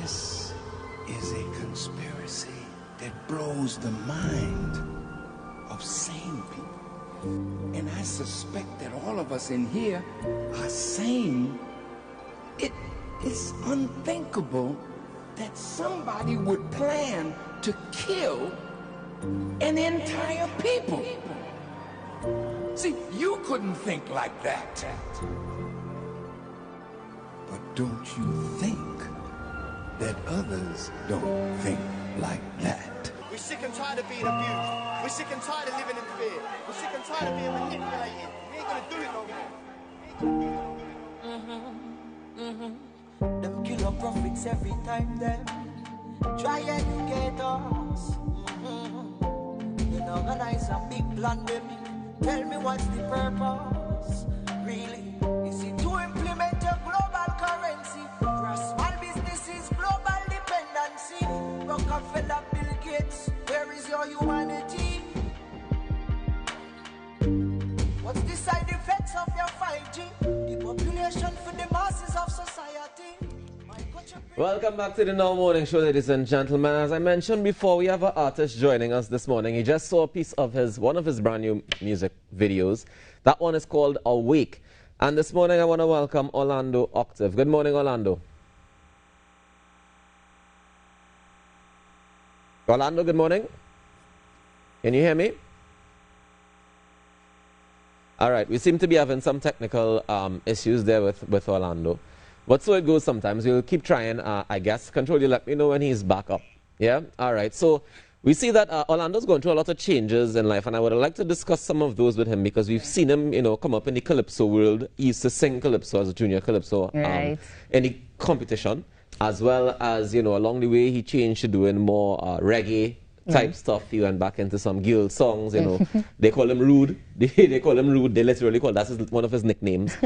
This is a conspiracy that blows the mind of sane people. And I suspect that all of us in here are sane. It is unthinkable that somebody would plan to kill an entire people. See, you couldn't think like that. But don't you think that others don't think like that? We're sick and tired of being abused. We're sick and tired of living in fear. We're sick and tired of being manipulated. We ain't gonna do it no more. Them killer prophets every time them try educate us. You know, organize a big plan them. Tell me what's the purpose? Really? Is it to implement a global currency? For small businesses, global dependency. Rockefeller, Bill Gates, where is your humanity? What's the side effects of your 5G? The population for the masses of society. Welcome back to the Now Morning Show, ladies and gentlemen. As I mentioned before, we have an artist joining us this morning. He just saw a piece of one of his brand new music videos. That one is called Awake. And this morning I want to welcome Orlando Octave. Good morning, Orlando. Orlando, good morning. Can you hear me? All right, we seem to be having some technical issues there with Orlando. But so it goes sometimes. We'll keep trying, I guess. Control, you let me know when he's back up. Yeah? All right. So we see that Orlando's going through a lot of changes in life, and I would like to discuss some of those with him because we've seen him, you know, come up in the calypso world. He used to sing calypso as a junior calypso in the competition, as well as, you know, along the way he changed to doing more reggae type stuff. He went back into some girl songs, you know. They call him Rude. They call him Rude. They literally call that's one of his nicknames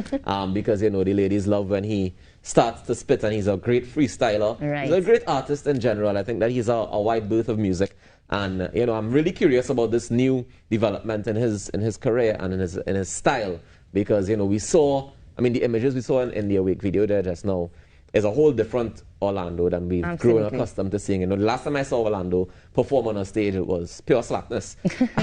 because, you know, the ladies love when he starts to spit, and he's a great freestyler. Right. He's a great artist in general. I think that he's a wide berth of music. And, you know, I'm really curious about this new development in his career and in his style because, you know, we saw, I mean, the images we saw in the Awake video there just now is a whole different Orlando than we've grown accustomed to seeing. You know, the last time I saw Orlando perform on a stage, it was pure slackness.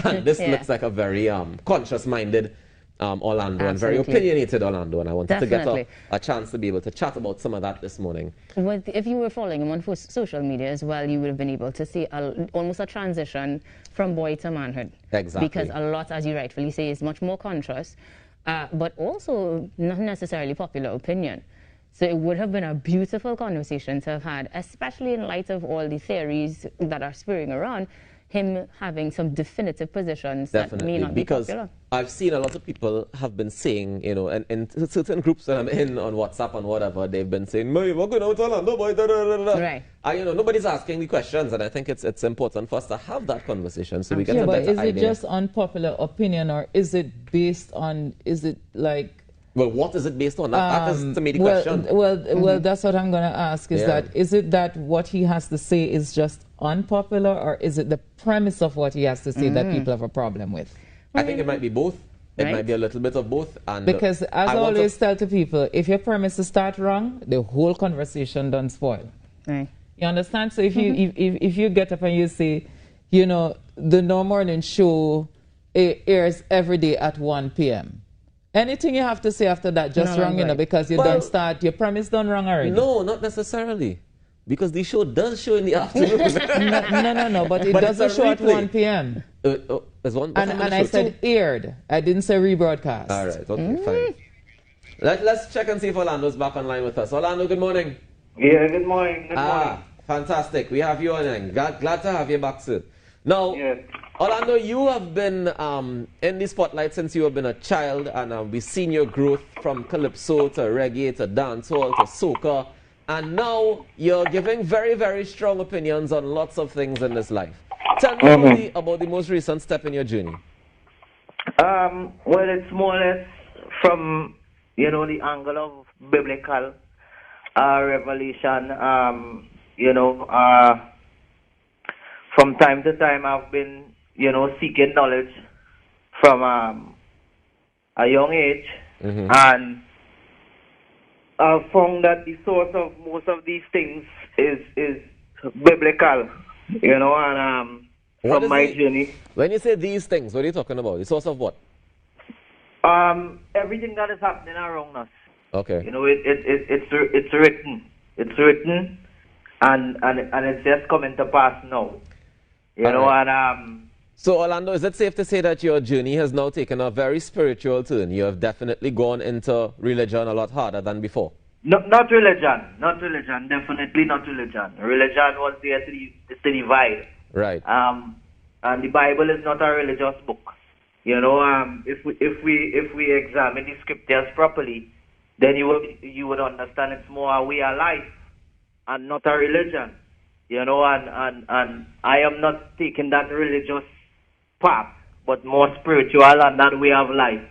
And this looks like a very conscious-minded Orlando and very opinionated Orlando. And I wanted to get a chance to be able to chat about some of that this morning. Well, if you were following him on social media as well, you would have been able to see almost a transition from boy to manhood. Exactly. Because a lot, as you rightfully say, is much more conscious, but also not necessarily popular opinion. So it would have been a beautiful conversation to have had, especially in light of all the theories that are spurring around, him having some definitive positions that may not be popular. Because I've seen a lot of people have been saying, you know, and in certain groups that I'm in on WhatsApp and whatever, they've been saying, "Hey, what going on with Orlando, boy?" Da, da, da, da. Right. You know, nobody's asking the questions, and I think it's important for us to have that conversation so we get a better idea. But is it just unpopular opinion, or is it based on, is it like... Well, what is it based on? That is, to me, the question. Well, that's what I'm going to ask, is it that what he has to say is just unpopular, or is it the premise of what he has to say that people have a problem with? I think it might be both. It might be a little bit of both. And because as I always tell to people, if your premise start wrong, the whole conversation done spoil. Right. You understand? So if you if you get up and you say, you know, the No Morning Show airs every day at 1 p.m. Anything you have to say after that, just wrong, you know, because you don't start, your premise done wrong already. No, not necessarily. Because the show does show in the afternoon. no, but it doesn't show at 1 p.m. And I said aired. I didn't say rebroadcast. All right, okay, fine. Let's check and see if Orlando's back online with us. Orlando, good morning. Yeah, good morning. Good morning. Fantastic. We have you on. Glad to have you back, sir. Now, Orlando, you have been in the spotlight since you have been a child, and we've seen your growth from calypso to reggae to dancehall to soca, and now you're giving very, very strong opinions on lots of things in this life. Tell me about the most recent step in your journey. Well, it's more or less from, you know, the angle of biblical revelation. You know, from time to time I've been, you know, seeking knowledge from a young age, and I've found that the source of most of these things is biblical, you know, and from my journey. When you say these things, what are you talking about? The source of what? Everything that is happening around us. Okay. You know, it's written. It's written, and it's just coming to pass now. You know, right. and So, Orlando, is it safe to say that your journey has now taken a very spiritual turn? You have definitely gone into religion a lot harder than before. No, not religion, definitely not religion. Religion was there to divide. Right. And the Bible is not a religious book. You know, if we examine the scriptures properly, then you would understand it's more a way of life and not a religion. You know, and I am not taking that religious path, but more spiritual and that way of life.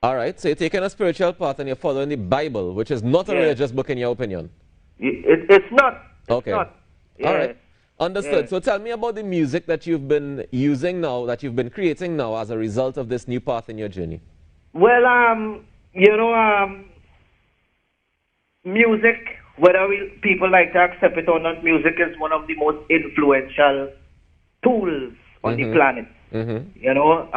All right, so you're taking a spiritual path and you're following the Bible, which is not a religious book in your opinion. It's not. Okay. Not. Yeah. All right. Understood. Yeah. So tell me about the music that you've been using now, that you've been creating now as a result of this new path in your journey. Well, you know, music, whether people like to accept it or not, music is one of the most influential tools on the planet. You know,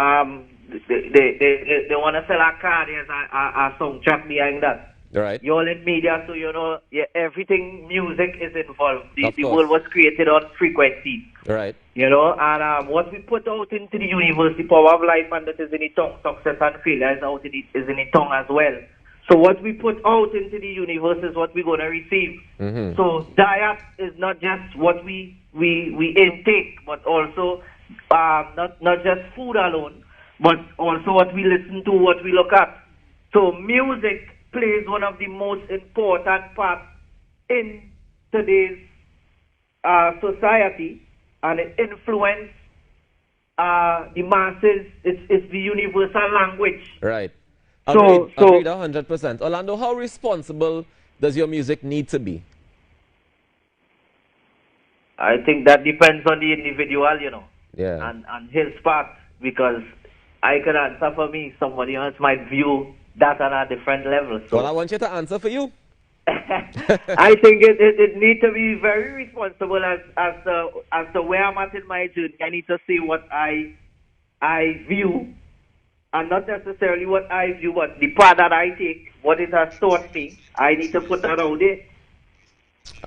they want to sell a car, there's a soundtrack behind that. Right. You're all in media, so you know, everything music is involved. The world was created on frequency. Right. You know, and what we put out into the universe, the power of life, and that is in the tongue, success and failure is in the tongue as well. So what we put out into the universe is what we're going to receive. So diet is not just what we intake, but also not just food alone, but also what we listen to, what we look at. So music plays one of the most important parts in today's society, and it influences the masses. It's the universal language. Right. Agreed 100%. Orlando, how responsible does your music need to be? I think that depends on the individual, you know. Yeah. And his part, because I can answer for me, somebody else might view that on a different level. So well, I want you to answer for you. I think it needs to be very responsible as to where I'm at in my journey. I need to see what I view, and not necessarily what I view, but the part that I take, what it has taught me. I need to put that out there.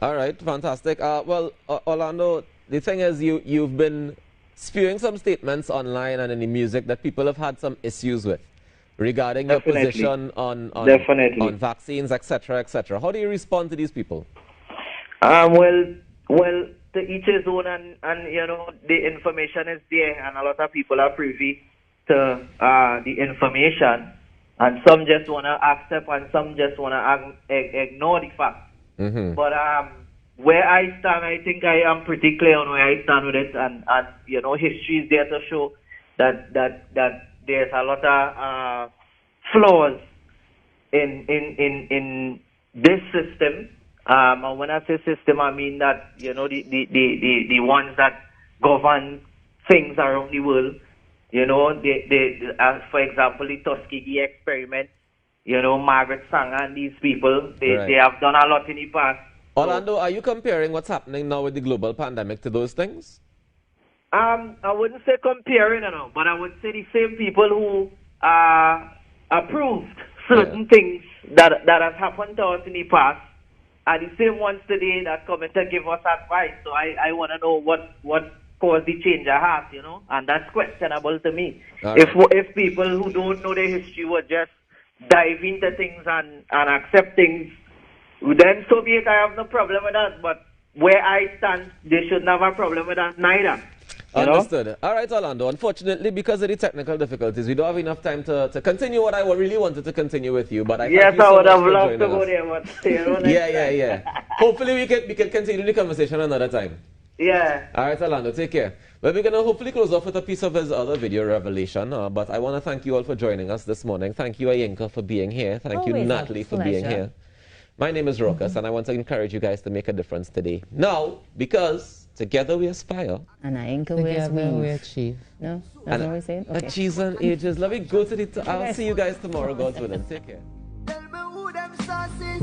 All right, fantastic. Well, Orlando, the thing is, you've been spewing some statements online and in the music that people have had some issues with regarding your position on vaccines, etc., etc. How do you respond to these people? Well, to each his own, and you know, the information is there, and a lot of people are privy to the information, and some just want to accept, and some just want to ignore the fact. But where I stand, I think I am pretty clear on where I stand with it, and you know, history is there to show that there's a lot of flaws in this system. And when I say system, I mean that, you know, the ones that govern things around the world. You know, for example, the Tuskegee experiment. You know, Margaret Sanger and these people, they have done a lot in the past. Orlando, are you comparing what's happening now with the global pandemic to those things? I wouldn't say comparing, you know, but I would say the same people who approved certain things that has happened to us in the past are the same ones today that come to give us advice. So I want to know what caused the change of heart, you know, and that's questionable to me. If people who don't know their history would just dive into things and accept things, then so be it. I have no problem with that. But where I stand, they shouldn't have a problem with that neither. Understood. Know? All right, Orlando. Unfortunately, because of the technical difficulties, we don't have enough time to continue what I really wanted to continue with you. But I would have loved to go there, but yeah. Hopefully, we can continue the conversation another time. Yeah. All right, Orlando. Take care. Well, we're going to hopefully close off with a piece of his other video, Revelation. But I want to thank you all for joining us this morning. Thank you, Ayinka, for being here. Thank you, Natalie, for being here. My name is Rokas, and I want to encourage you guys to make a difference today. Now, because together we aspire. And Ayinka we achieve. No? That's what we're saying? Okay. Achieve and ages. Let me go to the... I'll see you guys tomorrow, God willing. Take care. who them sauces?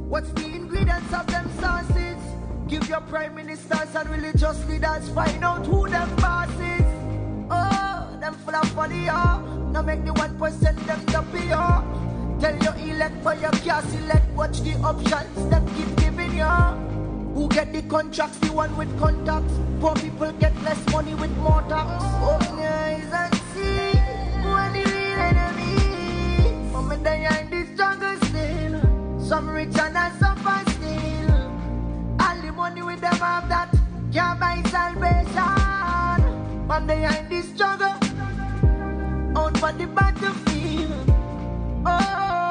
What's the ingredients of them sauces? Give your prime ministers and religious leaders, find out who them bosses. Oh, them full of funny, oh. Now make the 1% them dumpy, oh. Tell you elect for your can't select. Watch the options them keep giving you. Who get the contracts? The one with contacts. Poor people get less money with more tax. Open your eyes and see who are the real enemies. From behind this jungle still, some rich and some poor still. All the money with them have that can't buy salvation. From behind this jungle, out for the battlefield. Oh.